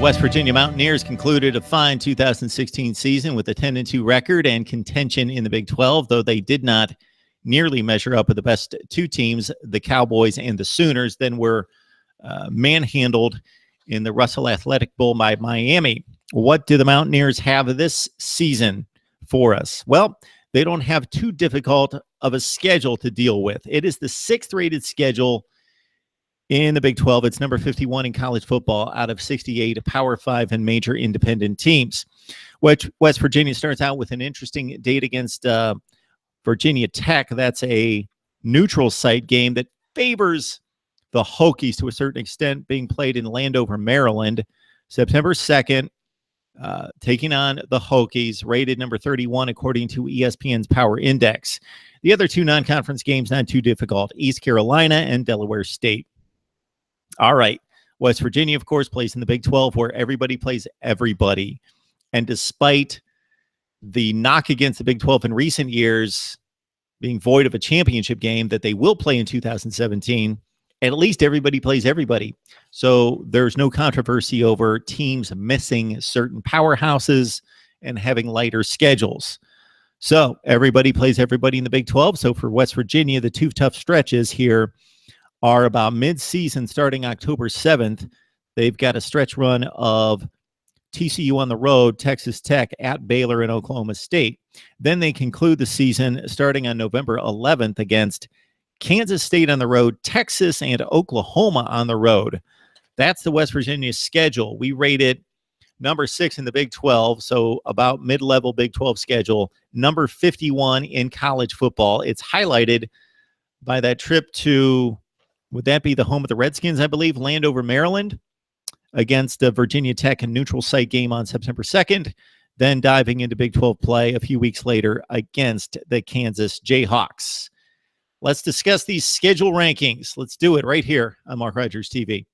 West Virginia Mountaineers concluded a fine 2016 season with a 10-2 record and contention in the Big 12, though they did not nearly measure up with the best two teams, the Cowboys and the Sooners, then were manhandled in the Russell Athletic Bowl by Miami. What do the Mountaineers have this season for us? Well, they don't have too difficult of a schedule to deal with. It is the sixth-rated schedule in the Big 12. It's number 51 in college football out of 68 Power 5 and major independent teams. Which West Virginia starts out with an interesting date against Virginia Tech. That's a neutral site game that favors the Hokies to a certain extent, being played in Landover, Maryland, September 2nd, taking on the Hokies, rated number 31 according to ESPN's Power Index. The other two non-conference games, not too difficult, East Carolina and Delaware State. All right. West Virginia, of course, plays in the Big 12 where everybody plays everybody. And despite the knock against the Big 12 in recent years being void of a championship game that they will play in 2017, at least everybody plays everybody. So there's no controversy over teams missing certain powerhouses and having lighter schedules. So everybody plays everybody in the Big 12. So for West Virginia, the two tough stretches here are about mid-season starting October 7th. They've got a stretch run of TCU on the road, Texas Tech at Baylor and Oklahoma State. Then they conclude the season starting on November 11th against Kansas State on the road, Texas and Oklahoma on the road. That's the West Virginia schedule. We rate it number 6 in the Big 12, so about mid-level Big 12 schedule, number 51 in college football. It's highlighted by that trip to, would that be the home of the Redskins, I believe, Landover, Maryland, against the Virginia Tech and neutral site game on September 2nd, then diving into Big 12 play a few weeks later against the Kansas Jayhawks. Let's discuss these schedule rankings. Let's do it right here on Mark Rogers TV.